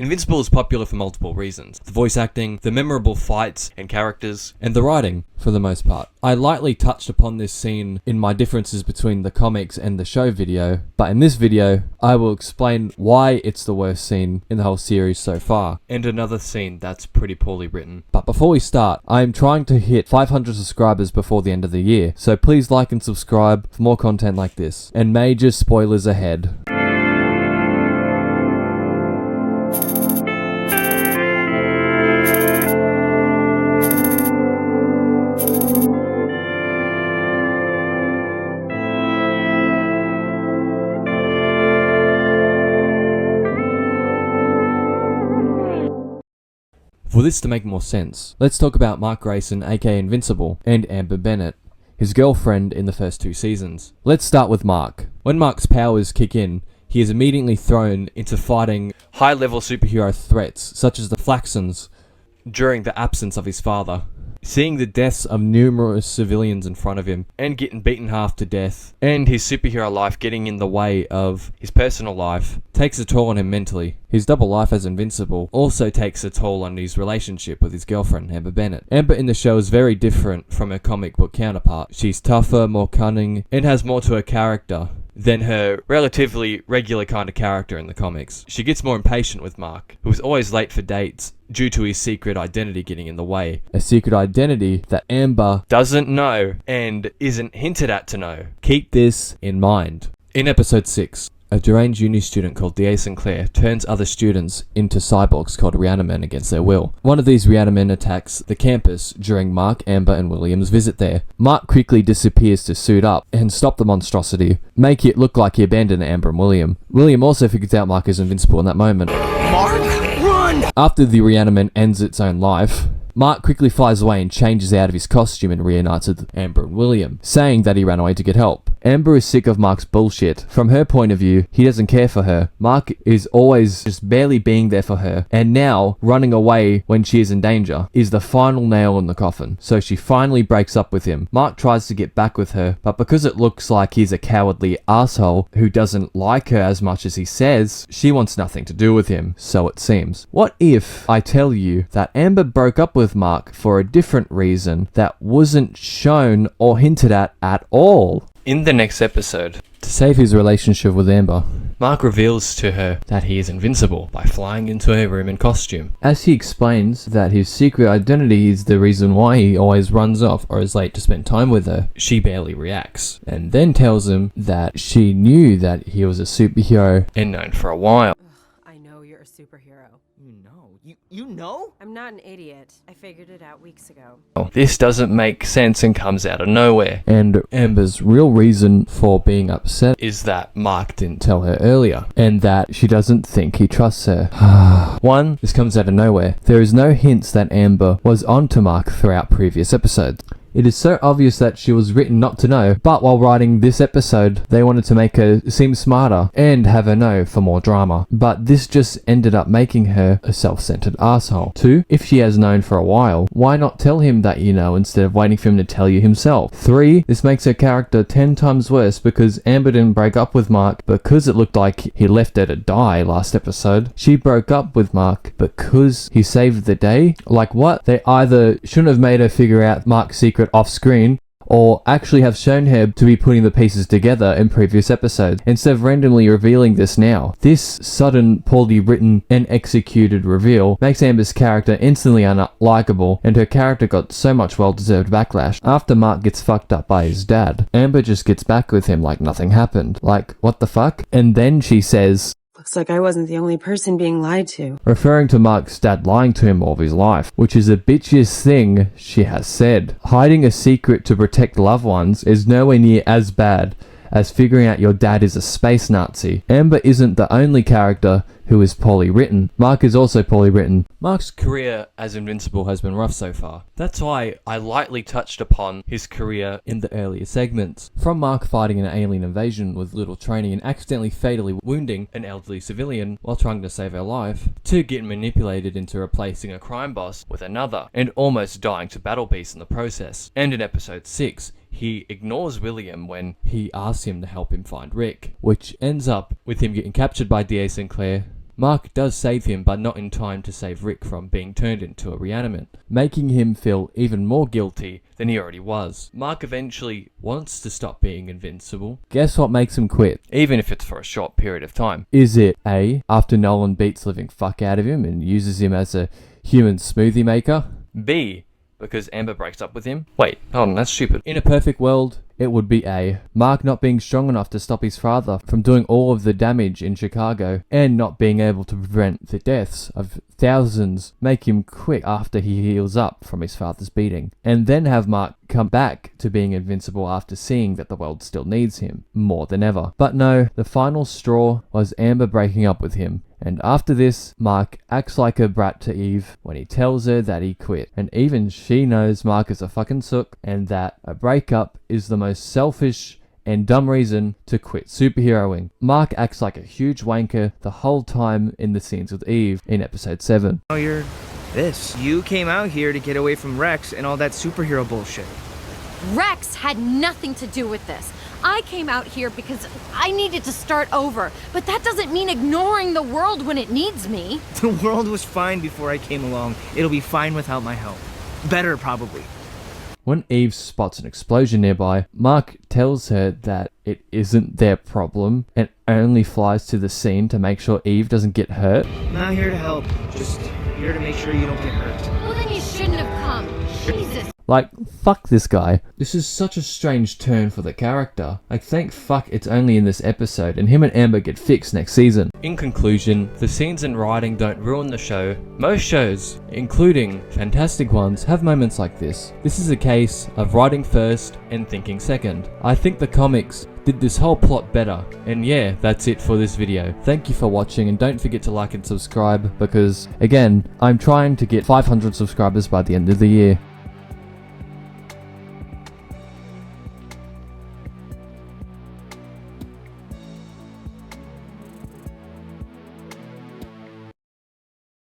Invincible is popular for multiple reasons. The voice acting, the memorable fights and characters, and the writing, for the most part. I lightly touched upon this scene in my differences between the comics and the show video, but in this video, I will explain why it's the worst scene in the whole series so far, and another scene that's pretty poorly written. But before we start, I am trying to hit 500 subscribers before the end of the year, so please like and subscribe for more content like this. And major spoilers ahead. For this to make more sense, let's talk about Mark Grayson, aka Invincible, and Amber Bennett, his girlfriend in the first 2 seasons. Let's start with Mark. When Mark's powers kick in, he is immediately thrown into fighting high-level superhero threats, such as the Flaxons, during the absence of his father. Seeing the deaths of numerous civilians in front of him, and getting beaten half to death, and his superhero life getting in the way of his personal life, takes a toll on him mentally. His double life as Invincible also takes a toll on his relationship with his girlfriend, Amber Bennett. Amber in the show is very different from her comic book counterpart. She's tougher, more cunning, and has more to her character than her relatively regular kind of character in the comics. She gets more impatient with Mark, who is always late for dates due to his secret identity getting in the way. A secret identity that Amber doesn't know and isn't hinted at to know. Keep this in mind. In episode 6, a deranged uni student called D.A. Sinclair turns other students into cyborgs called Reanimen against their will. One of these Reanimen attacks the campus during Mark, Amber, and William's visit there. Mark quickly disappears to suit up and stop the monstrosity, make it look like he abandoned Amber and William. William also figures out Mark is invincible in that moment. Mark, run! After the Reanimen ends its own life, Mark quickly flies away and changes out of his costume and reunites with Amber and William, saying that he ran away to get help. Amber is sick of Mark's bullshit. From her point of view, he doesn't care for her. Mark is always just barely being there for her, and now running away when she is in danger is the final nail in the coffin. So she finally breaks up with him. Mark tries to get back with her, but because it looks like he's a cowardly asshole who doesn't like her as much as he says, she wants nothing to do with him, so it seems. What if I tell you that Amber broke up with Mark for a different reason that wasn't shown or hinted at all? In the next episode, to save his relationship with Amber, Mark reveals to her that he is invincible by flying into her room in costume. As he explains that his secret identity is the reason why he always runs off or is late to spend time with her, she barely reacts, and then tells him that she knew that he was a superhero and known for a while. I know you're a superhero. You know? I'm not an idiot. I figured it out weeks ago. This doesn't make sense and comes out of nowhere. And Amber's real reason for being upset is that Mark didn't tell her earlier, and that she doesn't think he trusts her. 1, this comes out of nowhere. There is no hints that Amber was onto Mark throughout previous episodes. It is so obvious that she was written not to know, but while writing this episode, they wanted to make her seem smarter and have her know for more drama. But this just ended up making her a self-centered asshole. 2, if she has known for a while, why not tell him that you know instead of waiting for him to tell you himself? 3, this makes her character 10 times worse because Amber didn't break up with Mark because it looked like he left her to die last episode. She broke up with Mark because he saved the day? Like what? They either shouldn't have made her figure out Mark's secret off screen, or actually have shown her to be putting the pieces together in previous episodes, instead of randomly revealing this now. This sudden, poorly written and executed reveal makes Amber's character instantly unlikable, and her character got so much well-deserved backlash. After Mark gets fucked up by his dad, Amber just gets back with him like nothing happened. Like, what the fuck? And then she says, Looks like I wasn't the only person being lied to. referring to Mark's dad lying to him all of his life, which is the bitchiest thing she has said. Hiding a secret to protect loved ones is nowhere near as bad as figuring out your dad is a space Nazi. Amber isn't the only character who is poorly written. Mark is also poorly written. Mark's career as Invincible has been rough so far. That's why I lightly touched upon his career in the earlier segments. From Mark fighting an alien invasion with little training and accidentally fatally wounding an elderly civilian while trying to save her life, to getting manipulated into replacing a crime boss with another, and almost dying to battle beasts in the process. And in episode 6, he ignores William when he asks him to help him find Rick, which ends up with him getting captured by D.A. Sinclair, Mark does save him, but not in time to save Rick from being turned into a reanimate, making him feel even more guilty than he already was. Mark eventually wants to stop being invincible. Guess what makes him quit? Even if it's for a short period of time. Is it A, after Nolan beats the living fuck out of him and uses him as a human smoothie maker? B, because Amber breaks up with him? Wait, hold on, that's stupid. In a perfect world, it would be A, Mark not being strong enough to stop his father from doing all of the damage in Chicago and not being able to prevent the deaths of thousands make him quit after he heals up from his father's beating, and then have Mark come back to being invincible after seeing that the world still needs him more than ever. But no, the final straw was Amber breaking up with him. And after this, Mark acts like a brat to Eve when he tells her that he quit. And even she knows Mark is a fucking sook and that a breakup is the most selfish and dumb reason to quit superheroing. Mark acts like a huge wanker the whole time in the scenes with Eve in episode 7. Oh, you're this. You came out here to get away from Rex and all that superhero bullshit. Rex had nothing to do with this. I came out here because I needed to start over, but that doesn't mean ignoring the world when it needs me. The world was fine before I came along. It'll be fine without my help. Better, probably. When Eve spots an explosion nearby, Mark tells her that it isn't their problem and only flies to the scene to make sure Eve doesn't get hurt. Not here to help. Just here to make sure you don't get hurt. Well, then you shouldn't have come. Jesus. Like, fuck this guy. This is such a strange turn for the character. Like, thank fuck it's only in this episode, and him and Amber get fixed next season. In conclusion, the scenes and writing don't ruin the show. Most shows, including fantastic ones, have moments like this. This is a case of writing first and thinking second. I think the comics did this whole plot better. And yeah, that's it for this video. Thank you for watching, and don't forget to like and subscribe because, again, I'm trying to get 500 subscribers by the end of the year.